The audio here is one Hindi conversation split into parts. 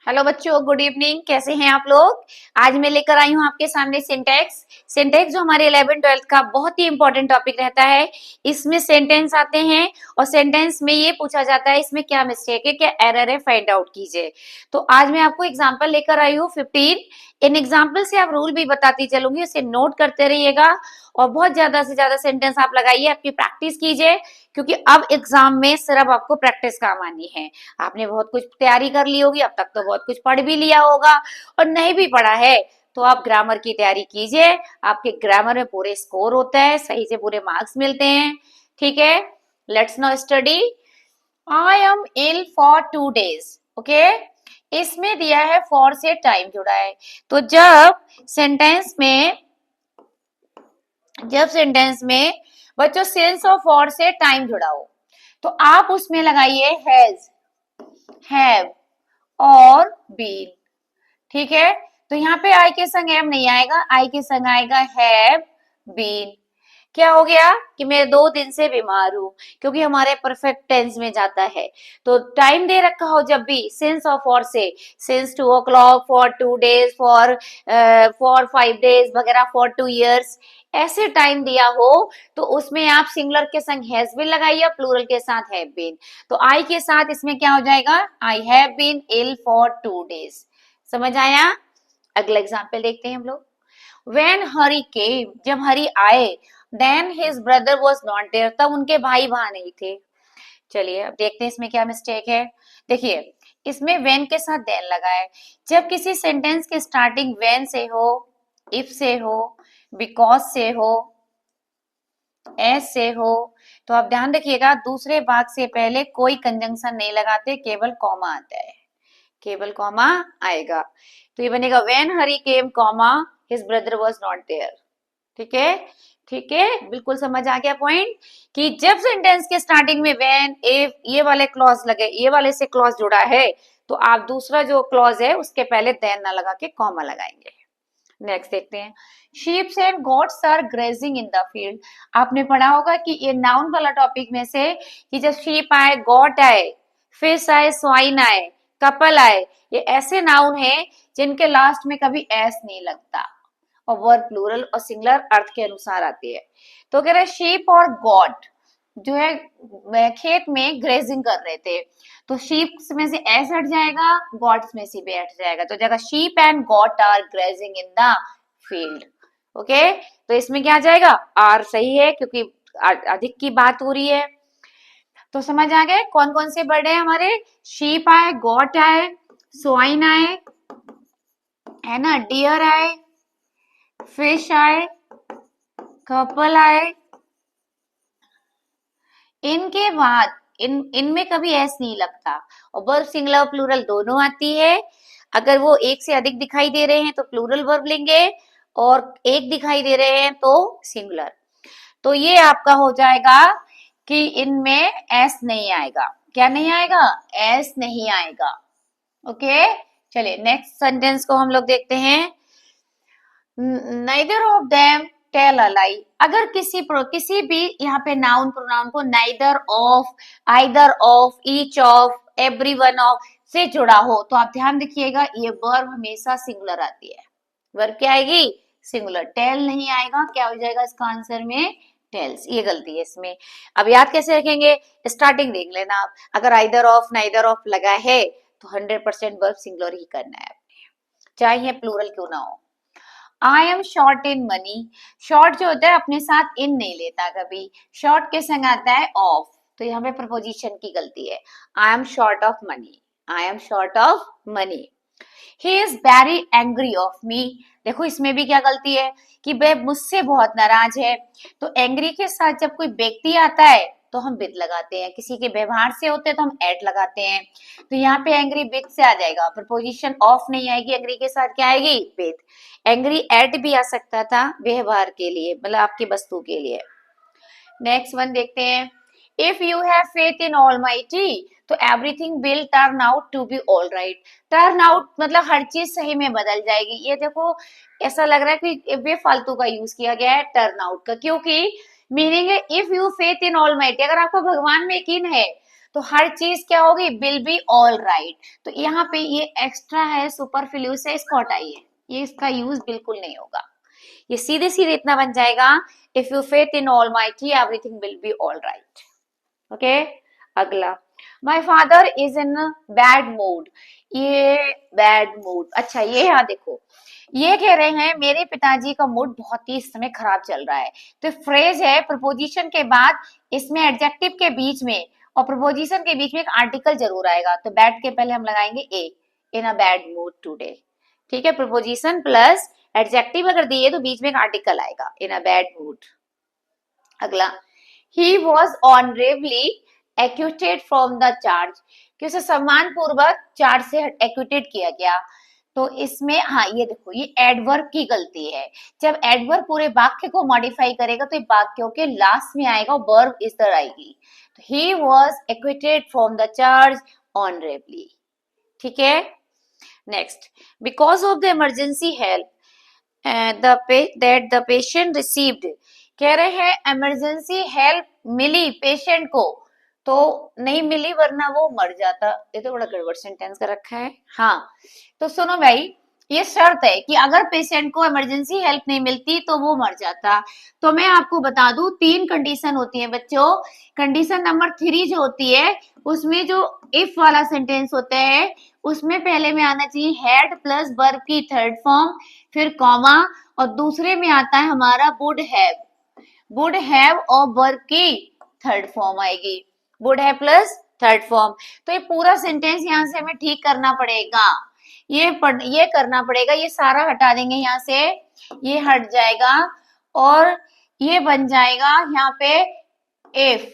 हेलो बच्चों, गुड इवनिंग। कैसे हैं आप लोग? आज मैं लेकर आई हूं आपके सामने सिंटेक्स। सिंटेक्स जो हमारे 11th 12th का बहुत ही इंपॉर्टेंट टॉपिक रहता है। इसमें सेंटेंस आते हैं और सेंटेंस में ये पूछा जाता है इसमें क्या मिस्टेक है, क्या एरर है, फाइंड आउट कीजिए। तो आज मैं आपको एग्जांपल लेकर आई हूँ 15। इन एग्जाम्पल से आप रूल भी बताती चलूंगी, उसे नोट करते रहिएगा और बहुत ज्यादा से ज्यादा सेंटेंस आप लगाइए, आपकी प्रैक्टिस कीजिए, क्योंकि अब एग्जाम में सिर्फ आपको प्रैक्टिस काम आनी है। आपने बहुत कुछ तैयारी कर ली होगी, अब तक तो बहुत कुछ पढ़ भी लिया होगा, और नहीं भी पढ़ा है तो आप ग्रामर की तैयारी कीजिए। आपके ग्रामर में पूरे स्कोर होता है, सही से पूरे मार्क्स मिलते हैं। ठीक है, let's now study. I am ill for 2 days। Okay, इसमें दिया है फॉर से टाइम जुड़ा है। तो जब सेंटेंस में बच्चों सेंस ऑफ फॉर से टाइम जुड़ा हो तो आप उसमें लगाइए हैज, हैव और बीन। ठीक है, तो यहाँ पे आई के संग एम नहीं आएगा, आई के संग आएगा हैव बीन। क्या हो गया कि मैं 2 दिन से बीमार हूं, क्योंकि हमारे परफेक्ट टेंस में जाता है। तो टाइम दे रखा हो जब भी सिंस और फॉर से, since 2 o'clock, for 2 days, for 5 days वगैरह, फॉर 2 years, ऐसे टाइम दिया हो तो उसमें आप सिंगुलर के संग हैज बीन लगाइए, प्लूरल के साथ हैव बीन। तो आई के साथ इसमें क्या हो जाएगा, I have been ill for 2 days। समझ आया? अगला एग्जाम्पल देखते हैं हम लोग। When हरी came, जब हरी आए, then his brother was not there, तब उनके भाई वहां नहीं थे। चलिए अब देखते हैं इसमें क्या मिस्टेक है। देखिए, इसमें when के साथ then लगा है। जब किसी सेंटेंस की स्टार्टिंग when से हो, if से हो, because से हो, as से हो, तो आप ध्यान रखिएगा दूसरे भाग से पहले कोई कंजंक्शन नहीं लगाते, केवल कॉमा आता है, केवल कॉमा आएगा। तो ये बनेगा when Hari came comma his brother was not there. ठीक है, ठीक है, बिल्कुल समझ आ गया पॉइंट कि जब सेंटेंस के स्टार्टिंग में व्हेन, इफ ये वाले क्लॉज लगे, ये वाले से क्लॉज जुड़ा है, तो आप दूसरा जो क्लॉज है उसके पहले देन ना लगा के कॉमा लगाएंगे। नेक्स्ट देखते हैं। Sheeps and goats are grazing in the field. आपने पढ़ा होगा कि ये नाउन वाला टॉपिक में से कि जब शीप आए, गॉट आए, फिश आए, स्वाइन आए, कपल आए, ये ऐसे नाउन है जिनके लास्ट में कभी एस नहीं लगता और वर्ब प्लूरल और सिंगुलर अर्थ के अनुसार आती है। तो कह रहे शीप और गॉट जो है खेत में ग्रेजिंग कर रहे थे, तो शीप में से एस हट जाएगा, गॉट्स में से भी हट जाएगा, तो जगह sheep and goat are grazing in the field. Okay, तो इसमें क्या आ जाएगा, आर सही है क्योंकि अधिक की बात हो रही है। तो समझ आ गए कौन कौन से बर्ड है हमारे, शीप आए, गॉट आए, स्वाइन आए, है ना, डियर आए, फिश आए, कपल आए। इनके बाद इनमें कभी एस नहीं लगता और वर्ब सिंगुलर प्लूरल दोनों आती है। अगर वो एक से अधिक दिखाई दे रहे हैं तो प्लूरल वर्ब लेंगे, और एक दिखाई दे रहे हैं तो सिंगुलर। तो ये आपका हो जाएगा कि इनमें एस नहीं आएगा। क्या नहीं आएगा? एस नहीं आएगा। ओके, चलिए नेक्स्ट सेंटेंस को हम लोग देखते हैं। Neither of them tell a lie. अगर किसी भी यहाँ पे नाउन प्रोनाउन को neither of, either of, each of, every one of से जुड़ा हो तो आप ध्यान रखिएगा ये वर्ब हमेशा सिंगुलर आती है। वर्ब क्या आएगी? सिंगुलर। टेल नहीं आएगा, क्या हो जाएगा इसका आंसर में? टेल्स। ये गलती है इसमें। अब याद कैसे रखेंगे, स्टार्टिंग देख लेना आप। अगर आइदर ऑफ, नाइदर ऑफ लगा है तो 100% वर्ब सिंगुलर ही करना है, चाहे प्लूरल क्यों ना हो। I am short in money. Short जो होता है अपने साथ इन नहीं लेता कभी, शॉर्ट के संग आता है ऑफ, तो यहाँ पे प्रपोजिशन की गलती है। I am short of money, I am short of money. He is very angry of me. देखो इसमें भी क्या गलती है कि वह मुझसे बहुत नाराज है। तो एंग्री के साथ जब कोई व्यक्ति आता है तो हम विद लगाते हैं, किसी के व्यवहार से होते हैं तो हम एट लगाते हैं। तो यहाँ पे एंग्री विद से आ जाएगा, प्रपोजिशन ऑफ नहीं आएगी, एंग्री के साथ क्या आएगी? विद। एंग्री एट भी आ सकता था व्यवहार के लिए, मतलब आपकी वस्तु के लिए। नेक्स्ट वन देखते हैं। If you have faith in almighty तो everything will turn out to be all right. Turn out मतलब हर चीज सही में बदल जाएगी। ये देखो ऐसा लग रहा है कि बेफालतू का यूज किया गया है टर्न आउट का, क्योंकि मीनिंग है if you faith in almighty, अगर आपको भगवान में यकीन है तो हर चीज क्या होगी, विल बी ऑल राइट। तो यहाँ पे ये एक्स्ट्रा है, सुपरफ्लूस है, इसको हटाइए, ये इसका यूज बिल्कुल नहीं होगा। ये सीधे सीधे इतना बन जाएगा, if you faith in almighty everything will be all right. Okay, अगला, my father is in bad mood. ये बैड मूड, अच्छा ये यहाँ देखो, ये कह रहे हैं मेरे पिताजी का मूड बहुत ही इस समय खराब चल रहा है। तो फ्रेज है, प्रपोजिशन के बाद इसमें एडजेक्टिव के बीच में और प्रपोजिशन के बीच में एक आर्टिकल जरूर आएगा। तो बैड के पहले हम लगाएंगे ए, इन अ बैड मूड टुडे। ठीक है, प्रपोजिशन प्लस एडजेक्टिव अगर दिए तो बीच में एक आर्टिकल आएगा, इन अ बैड मूड। अगला, he was honourably acquitted from the charge, कि उसे सम्मान पूर्वक चार्ज से एक्यूटेड किया गया। तो इसमें हाँ ये देखो, ये एडवर्ब की गलती है। जब एडवर्ब पूरे वाक्य को मॉडिफाई करेगा तो वाक्यों के लास्ट में आएगा, वर्ब इज द आएगी। तो he was acquitted from the charge honourably. ठीक है, next, because of the emergency help that the patient received, कह रहे हैं इमरजेंसी हेल्प मिली पेशेंट को, तो नहीं मिली वरना वो मर जाता। ये तो बड़ा गड़बड़ सेंटेंस का रखा है। हाँ, तो सुनो भाई, ये शर्त है कि अगर पेशेंट को इमरजेंसी हेल्प नहीं मिलती तो वो मर जाता। तो मैं आपको बता दूं, 3 कंडीशन होती है बच्चों। कंडीशन नंबर 3 जो होती है, उसमें जो इफ वाला सेंटेंस होता है उसमें पहले में आना चाहिए हैड प्लस वर्ब की थर्ड फॉर्म, फिर कॉमा, और दूसरे में आता है हमारा वुड हैव और वर्ब की थर्ड फॉर्म आएगी, would have plus third form. तो ये पूरा सेंटेंस यहाँ से हमें ठीक करना पड़ेगा, ये करना पड़ेगा, ये सारा हटा देंगे यहाँ से, ये हट जाएगा और ये बन जाएगा यहाँ पे इफ,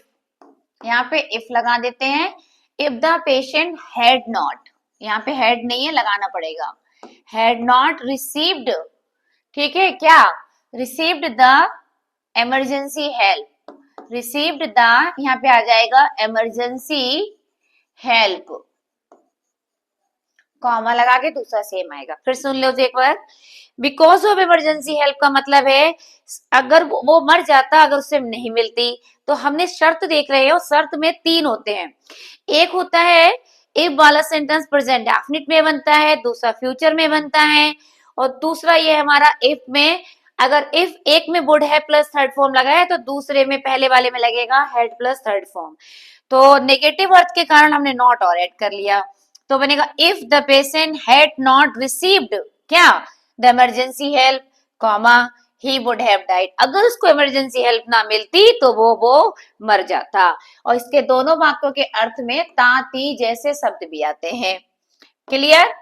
यहाँ पे इफ लगा देते हैं, if the patient had not, यहाँ पे हैड नहीं है लगाना पड़ेगा, हैड नॉट रिसीव्ड, ठीक है क्या, received the emergency help, received the, यहाँ पे आ जाएगा इमरजेंसी हेल्प, कॉमा लगा के दूसरा सेम आएगा। फिर सुन लो एक बार, बिकॉज ऑफ इमरजेंसी हेल्प का मतलब है अगर वो मर जाता अगर उसे नहीं मिलती। तो हमने शर्त देख रहे हो, शर्त में 3 होते हैं, एक होता है इफ वाला सेंटेंस प्रेजेंट डेफिनिट में बनता है, दूसरा फ्यूचर में बनता है, और दूसरा ये हमारा इफ में, अगर इफ एक में वुड है प्लस थर्ड फॉर्म लगा है तो दूसरे में पहले वाले में लगेगा हैड प्लस थर्ड फॉर्म। तो नेगेटिव अर्थ के कारण हमने नॉट और ऐड कर लिया, तो बनेगा if the patient had not received क्या, the emergency help, comma, he would have died, अगर उसको इमरजेंसी हेल्प ना मिलती तो वो मर जाता। और इसके दोनों वाक्यों के अर्थ में ता ती जैसे शब्द भी आते हैं। क्लियर?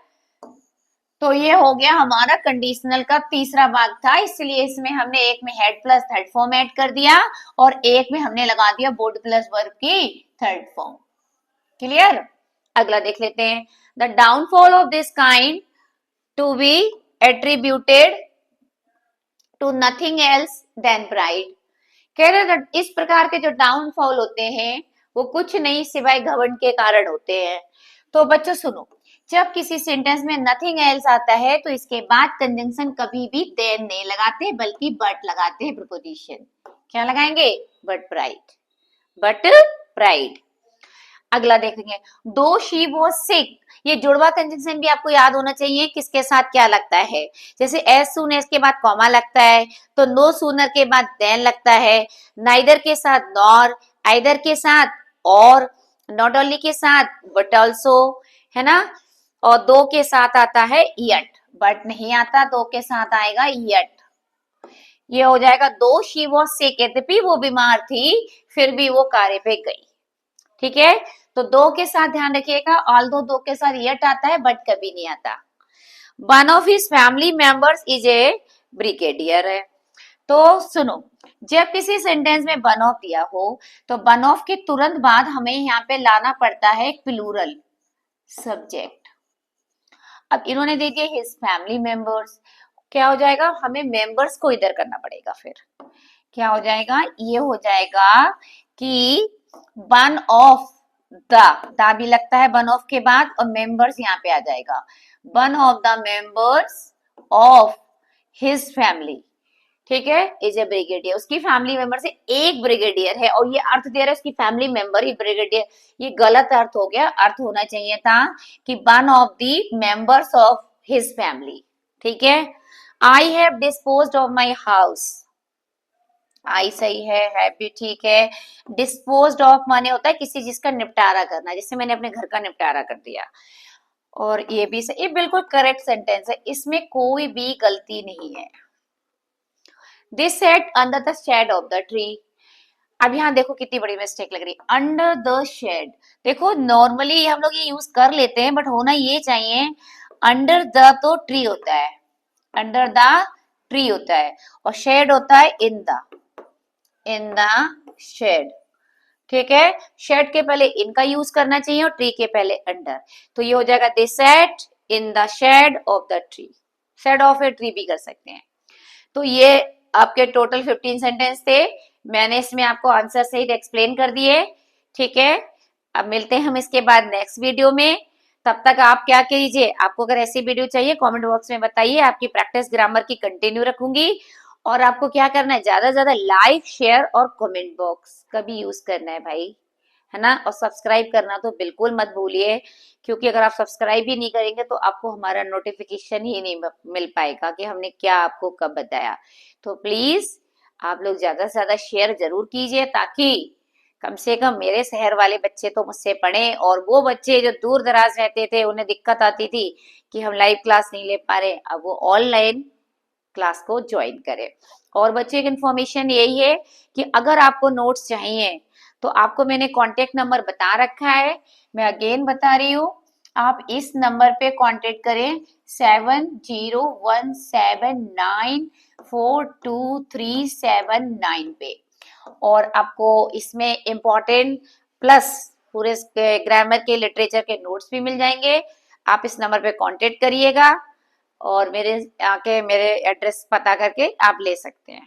तो ये हो गया हमारा कंडीशनल का तीसरा भाग था, इसलिए इसमें हमने एक में head plus third form add कर दिया और एक में हमने लगा दिया वुड प्लस वर्ब की थर्ड फॉर्म। क्लियर? अगला देख लेते हैं, the downfall of this kind to be attributed to nothing else than pride, कह रहे इस प्रकार के जो डाउनफॉल होते हैं वो कुछ नहीं सिवाय घमंड के कारण होते हैं। तो बच्चों सुनो, जब किसी सेंटेंस में नथिंग एल्स आता है तो इसके बाद कंजंक्शन कभी भी देन नहीं लगाते बल्कि बट लगाते हैं प्रीपोजिशन। क्या लगाएंगे? But pride. अगला देखेंगे, दो शी वॉज सिक, ये जुड़वा कंजंक्शन भी आपको याद होना चाहिए किसके साथ क्या लगता है। जैसे एज सून एज के बाद कॉमा लगता है, तो नो सूनर के बाद देन लगता है, नाइदर के साथ नॉर, आइदर के साथ और, नॉट ओनली के साथ बट ऑल्सो, है ना, और दो के साथ आता है यट, बट नहीं आता, दो के साथ आएगा यट। ये हो जाएगा दो शी वॉज सिक, यद्यपि वो बीमार थी फिर भी वो कार्य पे गई। ठीक है, तो दो के साथ ध्यान रखिएगा, ऑल्दो दो के साथ यट आता है बट कभी नहीं आता। One of his family members is a brigadier है। तो सुनो, जब किसी सेंटेंस में वन ऑफ दिया हो तो वन ऑफ के तुरंत बाद हमें यहाँ पे लाना पड़ता है प्लूरल सब्जेक्ट। अब इन्होंने दे दिया हिज फैमिली मेंबर्स, क्या हो जाएगा, हमें मेंबर्स को इधर करना पड़ेगा। फिर क्या हो जाएगा, ये हो जाएगा कि वन ऑफ द भी लगता है वन ऑफ के बाद और मेंबर्स यहाँ पे आ जाएगा, one of the members of his family. ठीक है, इज ए ब्रिगेडियर, उसकी फैमिली मेंबर से एक ब्रिगेडियर है, और ये अर्थ दे रहा है उसकी फैमिली मेंबर ही ब्रिगेडियर, ये गलत अर्थ हो गया, अर्थ होना चाहिए था कि one of the members of his family. ठीक है, I have disposed of my house, I सही है भी ठीक है। डिस्पोज्ड ऑफ माने होता है किसी चीज का निपटारा करना, जैसे मैंने अपने घर का निपटारा कर दिया, और ये भी सही, ये बिल्कुल करेक्ट सेंटेंस है, इसमें कोई भी गलती नहीं है। This set under the shade of the tree, अब यहाँ देखो कितनी बड़ी मिस्टेक लग रही है, अंडर द शेड। देखो नॉर्मली हम लोग ये यूज कर लेते हैं, बट होना ये चाहिए अंडर द, तो ट्री होता है, अंडर द ट्री होता है, और शेड होता है इन द शेड। ठीक है, शेड के पहले इनका यूज करना चाहिए और ट्री के पहले अंडर, तो ये हो जाएगा they sat in the shade of the tree, shade of a tree भी कर सकते हैं। तो ये आपके टोटल 15 सेंटेंस थे, मैंने इसमें आपको आंसर सहित एक्सप्लेन कर दिए। ठीक है, अब मिलते हैं हम इसके बाद नेक्स्ट वीडियो में, तब तक आप क्या कीजिए, आपको अगर ऐसी वीडियो चाहिए कमेंट बॉक्स में बताइए, आपकी प्रैक्टिस ग्रामर की कंटिन्यू रखूंगी। और आपको क्या करना है, ज्यादा से ज्यादा लाइक शेयर और कमेंट बॉक्स का भी यूज करना है भाई, है ना, और सब्सक्राइब करना तो बिल्कुल मत भूलिए, क्योंकि अगर आप सब्सक्राइब ही नहीं करेंगे तो आपको हमारा नोटिफिकेशन ही नहीं मिल पाएगा कि हमने क्या आपको कब बताया। तो प्लीज आप लोग ज्यादा से ज्यादा शेयर जरूर कीजिए, ताकि कम से कम मेरे शहर वाले बच्चे तो मुझसे पढ़े, और वो बच्चे जो दूर दराज रहते थे उन्हें दिक्कत आती थी कि हम लाइव क्लास नहीं ले पा रहे, अब वो ऑनलाइन क्लास को ज्वाइन करें। और बच्चों की इन्फॉर्मेशन यही है कि अगर आपको नोट्स चाहिए तो आपको मैंने कांटेक्ट नंबर बता रखा है, मैं अगेन बता रही हूँ, आप इस नंबर पे कांटेक्ट करें 7017942379 पे, और आपको इसमें इम्पोर्टेंट प्लस पूरे ग्रामर के लिटरेचर के नोट्स भी मिल जाएंगे। आप इस नंबर पे कांटेक्ट करिएगा और मेरे आके मेरे एड्रेस पता करके आप ले सकते हैं।